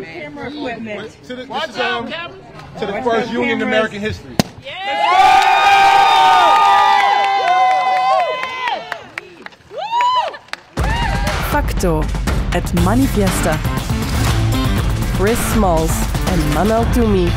camera equipment. To the first union in American history. Facto, het manifesta. Chris Smalls and Manuel Toomey.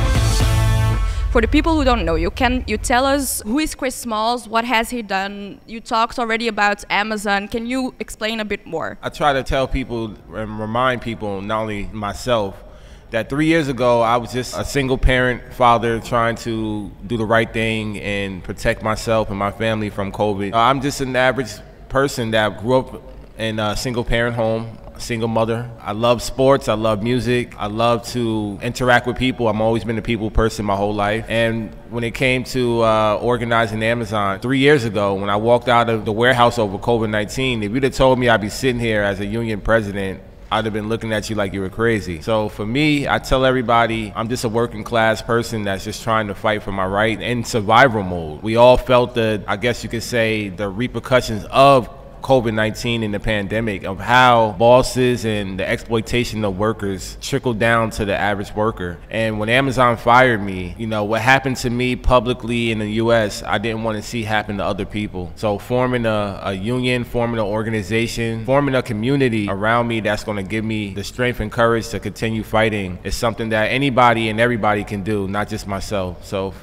For the people who don't know you, can you tell us who is Chris Smalls? What has he done? You talked already about Amazon. Can you explain a bit more? I try to tell people and remind people, not only myself, that 3 years ago I was just a single parent father trying to do the right thing and protect myself and my family from COVID. I'm just an average person that grew up in a single parent home, a single mother. I love sports, I love music, I love to interact with people. I've always been a people person my whole life. And when it came to organizing Amazon 3 years ago, when I walked out of the warehouse over COVID-19, if you'd have told me I'd be sitting here as a union president, I'd have been looking at you like you were crazy. So for me, I tell everybody I'm just a working class person that's just trying to fight for my right in survival mode. We all felt the, I guess you could say, the repercussions of COVID-19 and the pandemic, of how bosses and the exploitation of workers trickled down to the average worker. And when Amazon fired me, you know, what happened to me publicly in the US, I didn't want to see happen to other people. So forming a union, forming an organization, forming a community around me that's going to give me the strength and courage to continue fighting is something that anybody and everybody can do, not just myself. So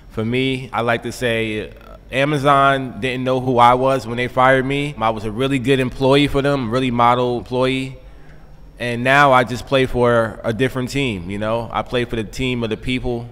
for me, I like to say, Amazon didn't know who I was when they fired me. I was a really good employee for them, really model employee. And now I just play for a different team, you know? I play for the team of the people,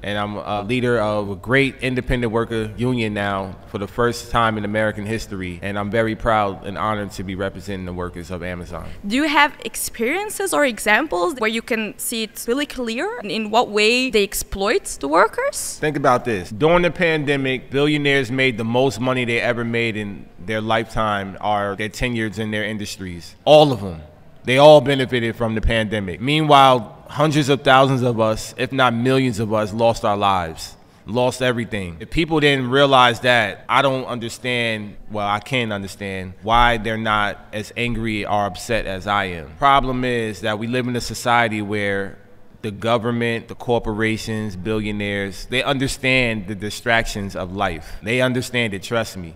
and I'm a leader of a great independent worker union now for the first time in American history. And I'm very proud and honored to be representing the workers of Amazon. Do you have experiences or examples where you can see it really clear in what way they exploit the workers? Think about this. During the pandemic, billionaires made the most money they ever made in their lifetime or their tenures in their industries. All of them. They all benefited from the pandemic. Meanwhile, hundreds of thousands of us, if not millions of us, lost our lives, lost everything. If people didn't realize that, I don't understand, well, I can't understand why they're not as angry or upset as I am. Problem is that we live in a society where the government, the corporations, billionaires, they understand the distractions of life. They understand it, trust me.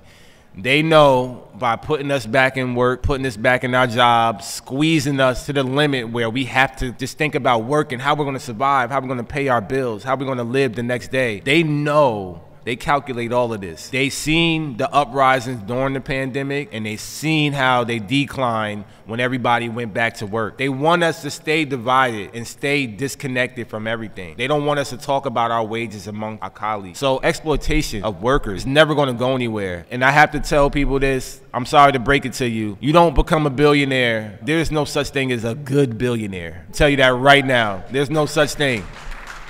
They know by putting us back in work, putting us back in our jobs, squeezing us to the limit where we have to just think about work and how we're going to survive, how we're going to pay our bills, how we're going to live the next day. They know, they calculate all of this. They seen the uprisings during the pandemic, and they seen how they declined when everybody went back to work. They want us to stay divided and stay disconnected from everything. They don't want us to talk about our wages among our colleagues. So exploitation of workers is never going to go anywhere. And I have to tell people this, I'm sorry to break it to you. You don't become a billionaire. There's no such thing as a good billionaire. I'll tell you that right now. There's no such thing.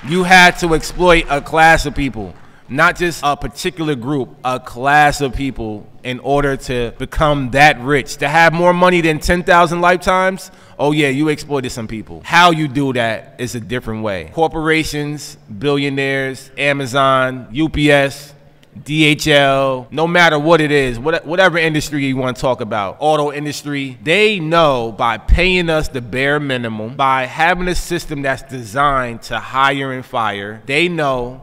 You had to exploit a class of people. Not just a particular group, a class of people in order to become that rich. To have more money than 10,000 lifetimes, oh yeah, you exploited some people. How you do that is a different way. Corporations, billionaires, Amazon, UPS, DHL, no matter what it is, whatever industry you want to talk about, auto industry, they know by paying us the bare minimum, by having a system that's designed to hire and fire, they know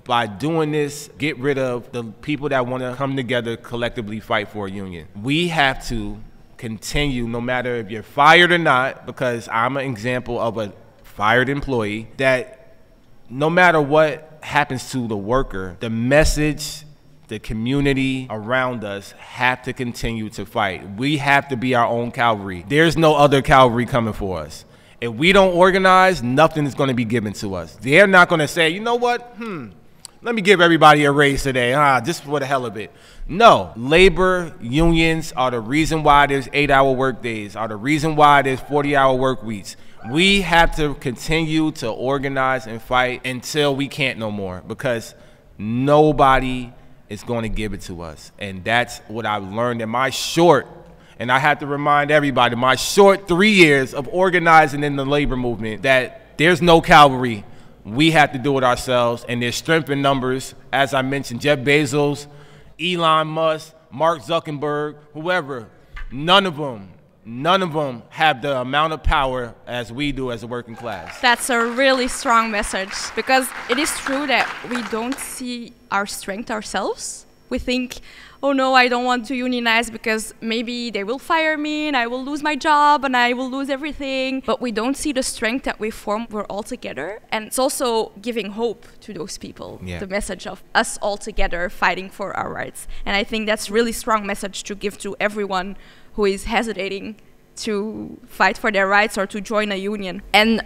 by doing this, get rid of the people that want to come together, collectively fight for a union. We have to continue, no matter if you're fired or not, because I'm an example of a fired employee, that no matter what happens to the worker, the message, the community around us have to continue to fight. We have to be our own cavalry. There's no other cavalry coming for us. If we don't organize, nothing is going to be given to us. They're not going to say, you know what, let me give everybody a raise today, just for the hell of it. No, labor unions are the reason why there's 8-hour work days, are the reason why there's 40-hour work weeks. We have to continue to organize and fight until we can't no more, because nobody is going to give it to us. And that's what I've learned in my short, and I have to remind everybody, my short 3 years of organizing in the labor movement, that there's no cavalry. We have to do it ourselves, and there's strength in numbers. As I mentioned, Jeff Bezos, Elon Musk, Mark Zuckerberg, whoever, none of them none of them have the amount of power as we do as a working class. That's a really strong message, because it is true that we don't see our strength ourselves. We think, oh no, I don't want to unionize because maybe they will fire me and I will lose my job and I will lose everything. But we don't see the strength that we form. We're all together. And it's also giving hope to those people, the message of us all together fighting for our rights. And I think that's a really strong message to give to everyone who is hesitating to fight for their rights or to join a union. And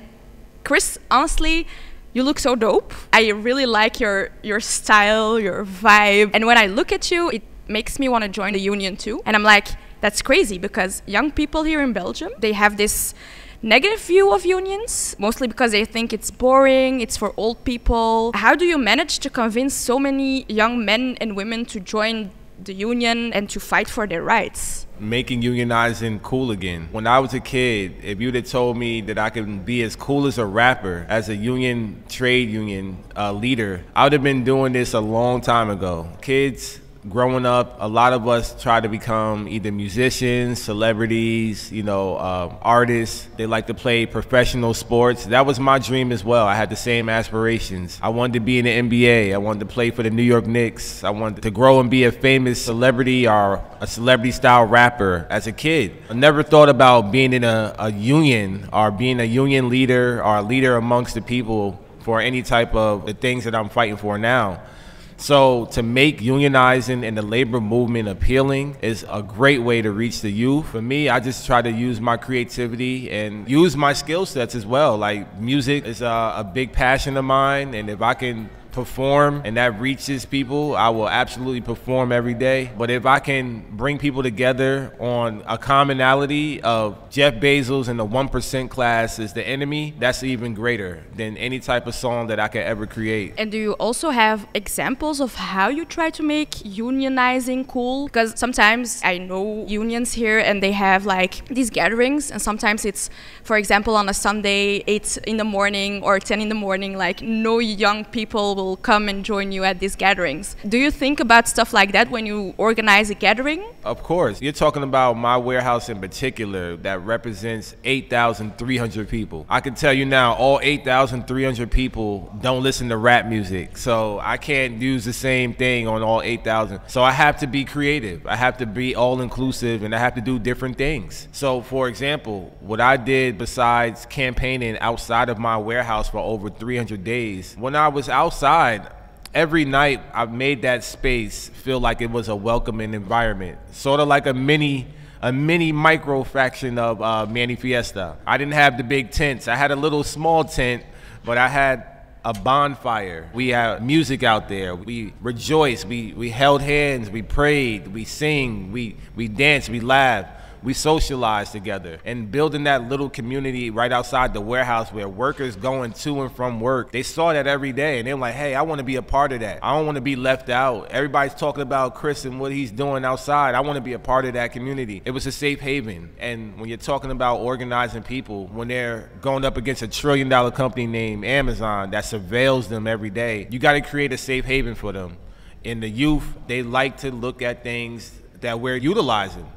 Chris, honestly, you look so dope. I really like your style, your vibe. And when I look at you, it makes me want to join the union too. And I'm like, that's crazy, because young people here in Belgium, they have this negative view of unions, mostly because they think it's boring, it's for old people. How do you manage to convince so many young men and women to join the union and to fight for their rights? Making unionizing cool again. When I was a kid, if you'd have told me that I could be as cool as a rapper, as a union, trade union leader, I would have been doing this a long time ago. Kids growing up, a lot of us try to become either musicians, celebrities, artists. They like to play professional sports. That was my dream as well. I had the same aspirations. I wanted to be in the NBA. I wanted to play for the New York Knicks. I wanted to grow and be a famous celebrity or a celebrity-style rapper as a kid. I never thought about being in a union or being a union leader or a leader amongst the people for any type of the things that I'm fighting for now. So to make unionizing and the labor movement appealing is a great way to reach the youth. For me, I just try to use my creativity and use my skill sets as well. Like, music is a big passion of mine, and if I can perform and that reaches people, I will absolutely perform every day. But if I can bring people together on a commonality of Jeff Bezos and the 1% class is the enemy, that's even greater than any type of song that I could ever create. And do you also have examples of how you try to make unionizing cool? Because sometimes I know unions here and they have like these gatherings, and sometimes it's, for example, on a Sunday, 8 in the morning or 10 in the morning, like no young people will come and join you at these gatherings. Do you think about stuff like that when you organize a gathering? Of course. You're talking about my warehouse in particular that represents 8,300 people. I can tell you now, all 8,300 people don't listen to rap music, so I can't use the same thing on all 8,000. So I have to be creative. I have to be all-inclusive, and I have to do different things. So, for example, what I did besides campaigning outside of my warehouse for over 300 days, when I was outside, every night I made that space feel like it was a welcoming environment, sort of like a mini micro fraction of Manifiesta. I didn't have the big tents. I had a little small tent, but I had a bonfire. We had music out there. We rejoiced. We held hands. We prayed. We sing. We danced. We laughed. We socialized together, and building that little community right outside the warehouse where workers going to and from work, they saw that every day, and they're like, hey, I want to be a part of that. I don't want to be left out. Everybody's talking about Chris and what he's doing outside. I want to be a part of that community. It was a safe haven. And when you're talking about organizing people, when they're going up against $1 trillion company named Amazon that surveils them every day, you got to create a safe haven for them. And the youth, they like to look at things that we're utilizing.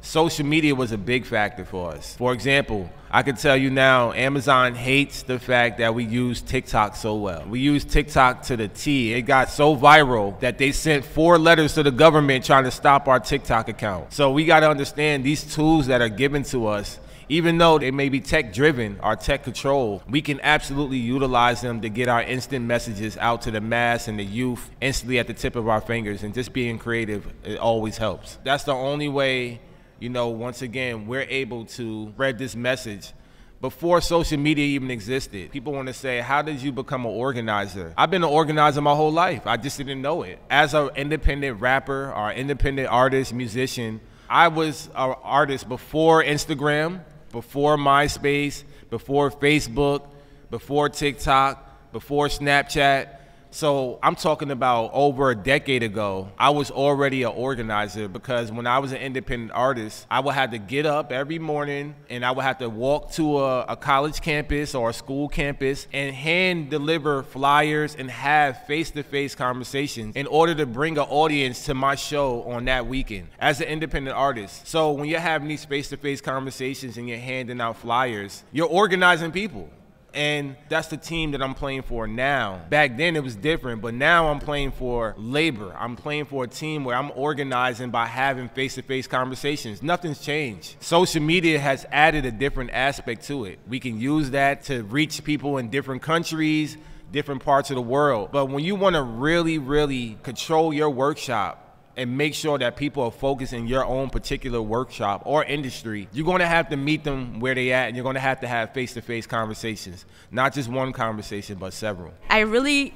Social media was a big factor for us. For example, I can tell you now, Amazon hates the fact that we use TikTok so well. We use TikTok to the T. It got so viral that they sent 4 letters to the government trying to stop our TikTok account. So we got to understand these tools that are given to us, even though they may be tech-driven or tech-controlled, we can absolutely utilize them to get our instant messages out to the mass and the youth instantly at the tip of our fingers. And just being creative, it always helps. That's the only way, once again, we're able to spread this message. Before social media even existed, people want to say, how did you become an organizer? I've been an organizer my whole life. I just didn't know it. As an independent rapper or independent artist, musician, I was an artist before Instagram, before MySpace, before Facebook, before TikTok, before Snapchat. So I'm talking about over a decade ago, I was already an organizer because when I was an independent artist, I would have to get up every morning and I would have to walk to a college campus or a school campus and hand deliver flyers and have face-to-face conversations in order to bring an audience to my show on that weekend as an independent artist. So when you're having these face-to-face conversations and you're handing out flyers, you're organizing people. And that's the team that I'm playing for now. Back then it was different, but now I'm playing for labor. I'm playing for a team where I'm organizing by having face-to-face conversations. Nothing's changed. Social media has added a different aspect to it. We can use that to reach people in different countries, different parts of the world. But when you want to really, really control your workshop and make sure that people are focused in your own particular workshop or industry, you're going to have to meet them where they at, and you're going to have face-to-face conversations. Not just one conversation, but several. I really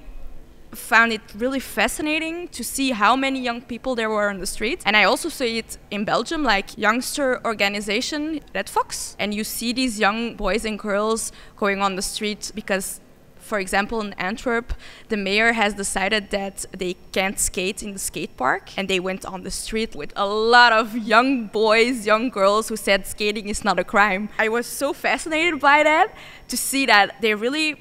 found it really fascinating to see how many young people there were on the streets. And I also see it in Belgium, like youngster organization at Fox. And you see these young boys and girls going on the street because, for example, in Antwerp, the mayor has decided that they can't skate in the skate park, and they went on the street with a lot of young boys, young girls who said skating is not a crime. I was so fascinated by that, to see that they really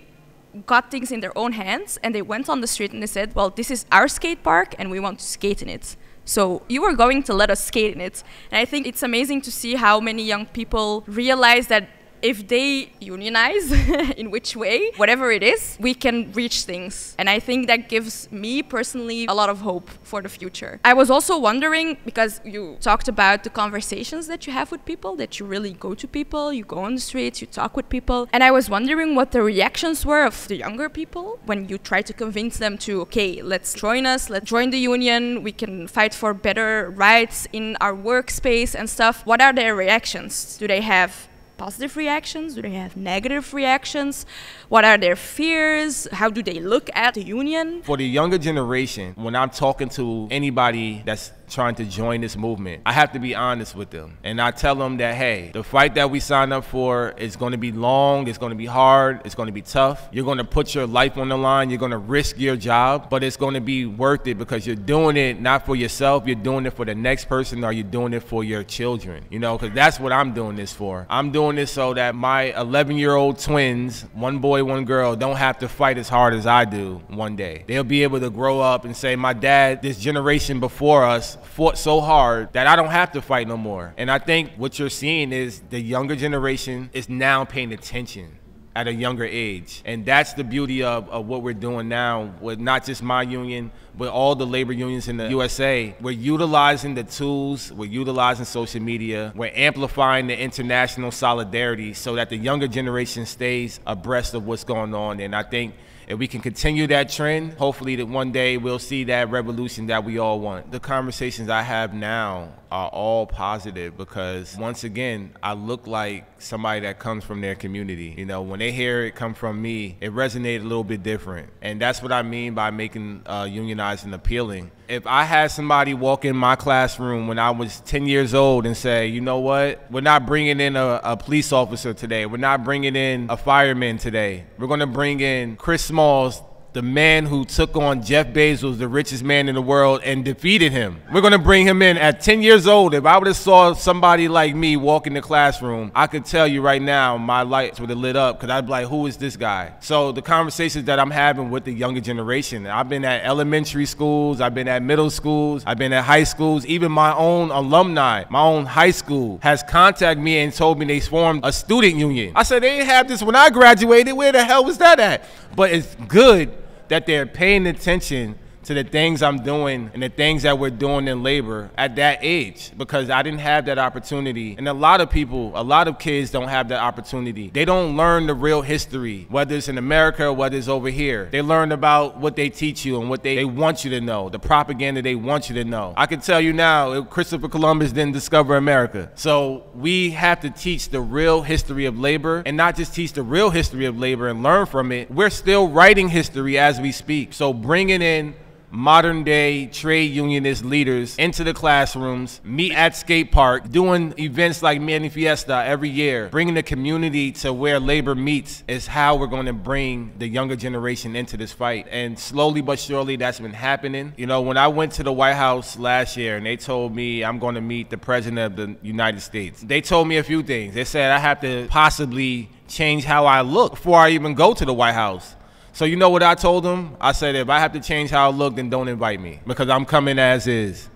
got things in their own hands, and they went on the street and they said, well, this is our skate park and we want to skate in it. So you are going to let us skate in it. And I think it's amazing to see how many young people realize that if they unionize, in which way, whatever it is, we can reach things. And I think that gives me personally a lot of hope for the future. I was also wondering, because you talked about the conversations that you have with people, that you really go to people, you go on the streets, you talk with people. And I was wondering what the reactions were of the younger people when you try to convince them to, okay, let's join us, let's join the union, we can fight for better rights in our workspace and stuff. What are their reactions? Do they have positive reactions? Do they have negative reactions? What are their fears? How do they look at the union? For the younger generation, when I'm talking to anybody that's trying to join this movement, I have to be honest with them. And I tell them that, hey, the fight that we signed up for is going to be long, it's going to be hard, it's going to be tough. You're going to put your life on the line, you're going to risk your job, but it's going to be worth it because you're doing it not for yourself, you're doing it for the next person, or you're doing it for your children. You know, because that's what I'm doing this for. I'm doing this so that my 11-year-old twins, one boy, one girl, don't have to fight as hard as I do one day. They'll be able to grow up and say, my dad, this generation before us, fought so hard that I don't have to fight no more. And I think what you're seeing is the younger generation is now paying attention at a younger age. And that's the beauty of what we're doing now with not just my union, but all the labor unions in the USA. We're utilizing the tools, we're utilizing social media, we're amplifying the international solidarity so that the younger generation stays abreast of what's going on. And I think if we can continue that trend, hopefully that one day we'll see that revolution that we all want. The conversations I have now are all positive because, once again, I look like somebody that comes from their community. You know, when they hear it come from me, it resonates a little bit different. And that's what I mean by making unionizing appealing. If I had somebody walk in my classroom when I was 10 years old and say, you know what, we're not bringing in a police officer today, we're not bringing in a fireman today, we're going to bring in Chris Smalls, the man who took on Jeff Bezos, the richest man in the world, and defeated him. We're going to bring him in at 10 years old. If I would have saw somebody like me walk in the classroom, I could tell you right now, my lights would have lit up because I'd be like, who is this guy? So the conversations that I'm having with the younger generation, I've been at elementary schools, I've been at middle schools, I've been at high schools, even my own alumni, my own high school has contacted me and told me they formed a student union. I said, they didn't have this when I graduated. Where the hell was that at? But it's good that they're paying attention to the things I'm doing and the things that we're doing in labor at that age, because I didn't have that opportunity. And a lot of people, a lot of kids don't have that opportunity. They don't learn the real history, whether it's in America or whether it's over here. They learn about what they teach you and what they want you to know, the propaganda they want you to know. I can tell you now, Christopher Columbus didn't discover America. So we have to teach the real history of labor, and not just teach the real history of labor and learn from it. We're still writing history as we speak. So bringing in modern day trade unionist leaders into the classrooms, meet at skate park, doing events like Manifiesta every year, bringing the community to where labor meets is how we're going to bring the younger generation into this fight. And slowly but surely that's been happening. You know, when I went to the White House last year and they told me I'm going to meet the President of the United States, they told me a few things. They said I have to possibly change how I look before I even go to the White House. So you know what I told them? I said, if I have to change how I look, then don't invite me because I'm coming as is.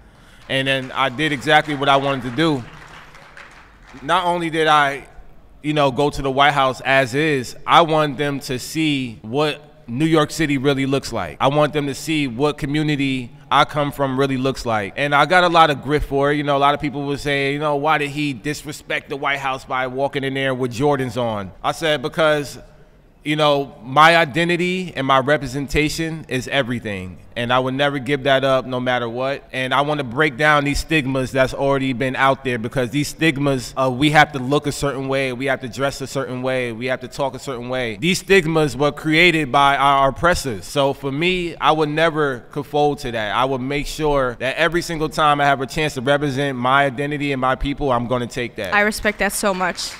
And then I did exactly what I wanted to do. Not only did I, go to the White House as is, I wanted them to see what New York City really looks like. I want them to see what community I come from really looks like. And I got a lot of grit for it. A lot of people would say, why did he disrespect the White House by walking in there with Jordans on? I said, because my identity and my representation is everything. And I would never give that up no matter what. And I want to break down these stigmas that's already been out there because these stigmas, we have to look a certain way, we have to dress a certain way, we have to talk a certain way. These stigmas were created by our oppressors. So for me, I would never conform to that. I would make sure that every single time I have a chance to represent my identity and my people, I'm going to take that. I respect that so much.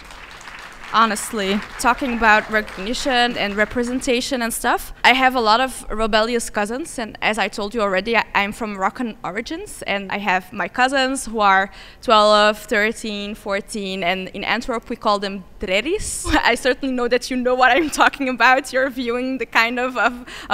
Honestly, talking about recognition and representation and stuff, I have a lot of rebellious cousins, and as I told you already, I'm from Moroccan origins, and I have my cousins who are 12, 13, 14, and in Antwerp we call them dreris. I certainly know that you know what I'm talking about. You're viewing the kind of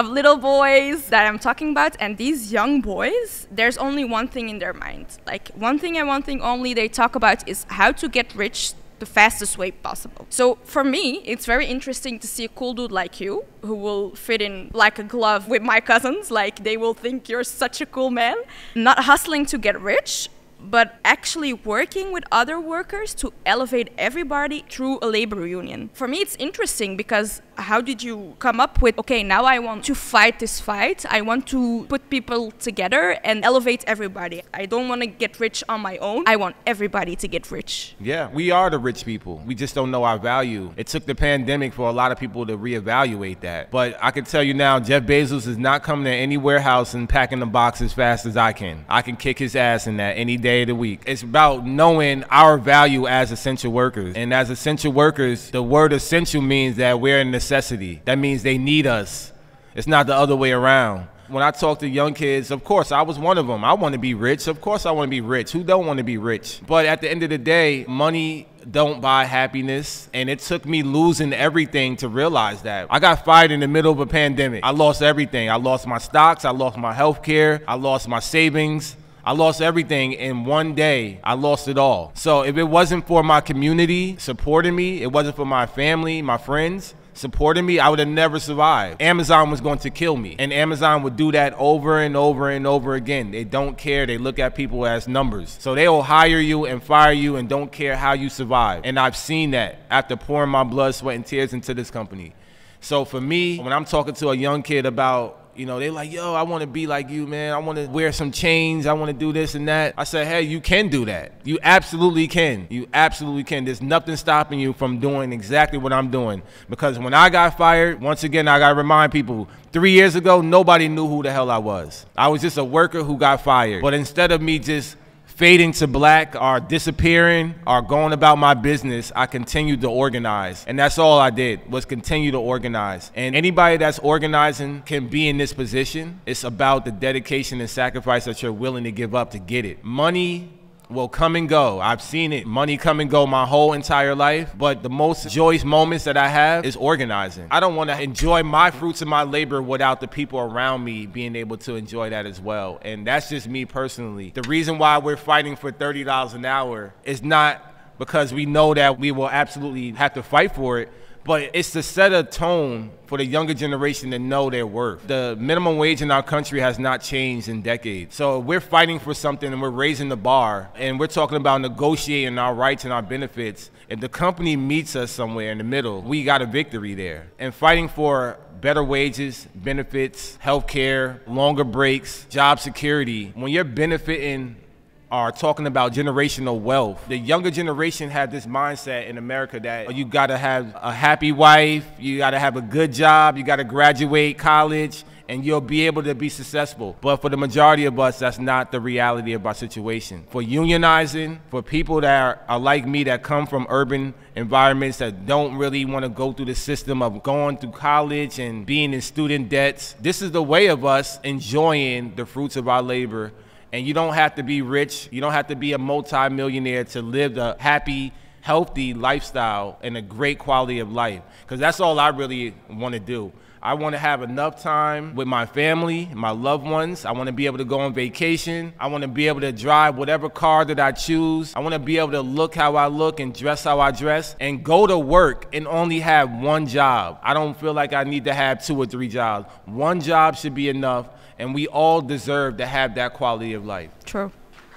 little boys that I'm talking about, and these young boys, there's only one thing in their mind. Like one thing and one thing only they talk about is how to get rich the fastest way possible. So for me, it's very interesting to see a cool dude like you who will fit in like a glove with my cousins. Like they will think you're such a cool man. Not hustling to get rich, but actually working with other workers to elevate everybody through a labor union. For me, it's interesting because how did you come up with, okay, now I want to fight this fight. I want to put people together and elevate everybody. I don't want to get rich on my own. I want everybody to get rich. Yeah, we are the rich people. We just don't know our value. It took the pandemic for a lot of people to reevaluate that. But I can tell you now, Jeff Bezos is not coming to any warehouse and packing the box as fast as I can. I can kick his ass in that any day of the week. It's about knowing our value as essential workers. And as essential workers, the word essential means that we're a necessity. That means they need us. It's not the other way around. When I talk to young kids, of course, I was one of them. I want to be rich. Of course, I want to be rich. Who don't want to be rich? But at the end of the day, money don't buy happiness. And it took me losing everything to realize that. I got fired in the middle of a pandemic. I lost everything. I lost my stocks. I lost my health care. I lost my savings. I lost everything in one day. I lost it all. So if it wasn't for my community supporting me, it wasn't for my family, my friends supporting me, I would have never survived. Amazon was going to kill me. And Amazon would do that over and over and over again. They don't care. They look at people as numbers. So they will hire you and fire you and don't care how you survive. And I've seen that after pouring my blood, sweat, and tears into this company. So for me, when I'm talking to a young kid about, they're like, yo, I want to be like you, man. I want to wear some chains. I want to do this and that. I said, hey, you can do that. You absolutely can. You absolutely can. There's nothing stopping you from doing exactly what I'm doing. Because when I got fired, once again, I got to remind people, 3 years ago, nobody knew who the hell I was. I was just a worker who got fired. But instead of me just fading to black or disappearing or going about my business, I continued to organize. And that's all I did, was continue to organize. And anybody that's organizing can be in this position. It's about the dedication and sacrifice that you're willing to give up to get it. Money will come and go. I've seen it. Money come and go my whole entire life. But the most joyous moments that I have is organizing. I don't want to enjoy my fruits of my labor without the people around me being able to enjoy that as well. And that's just me personally. The reason why we're fighting for $30 an hour is not because we know that we will absolutely have to fight for it, but it's to set a tone for the younger generation to know their worth. The minimum wage in our country has not changed in decades. So we're fighting for something and we're raising the bar and we're talking about negotiating our rights and our benefits. If the company meets us somewhere in the middle, we got a victory there. And fighting for better wages, benefits, healthcare, longer breaks, job security. When you're benefiting are talking about generational wealth. The younger generation have this mindset in America that you gotta have a happy wife, you gotta have a good job, you gotta graduate college, and you'll be able to be successful. But for the majority of us, that's not the reality of our situation. For unionizing, for people that are like me that come from urban environments that don't really want to go through the system of going through college and being in student debts, this is the way of us enjoying the fruits of our labor. And you don't have to be rich, you don't have to be a multi-millionaire to live the happy, healthy lifestyle and a great quality of life. Because that's all I really want to do. I want to have enough time with my family, my loved ones. I want to be able to go on vacation. I want to be able to drive whatever car that I choose. I want to be able to look how I look and dress how I dress and go to work and only have one job. I don't feel like I need to have 2 or 3 jobs. One job should be enough, and we all deserve to have that quality of life. True.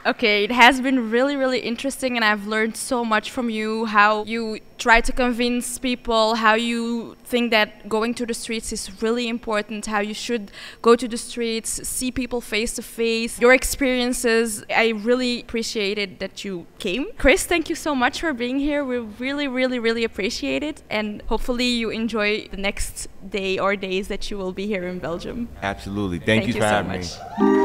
Okay, it has been really, really interesting, and I've learned so much from you, how you try to convince people, how you think that going to the streets is really important, how you should go to the streets, see people face to face, your experiences. I really appreciated that you came. Chris, thank you so much for being here. We really, really, really appreciate it, and hopefully you enjoy the next day or days that you will be here in Belgium. Absolutely. Thank you for so having much. me.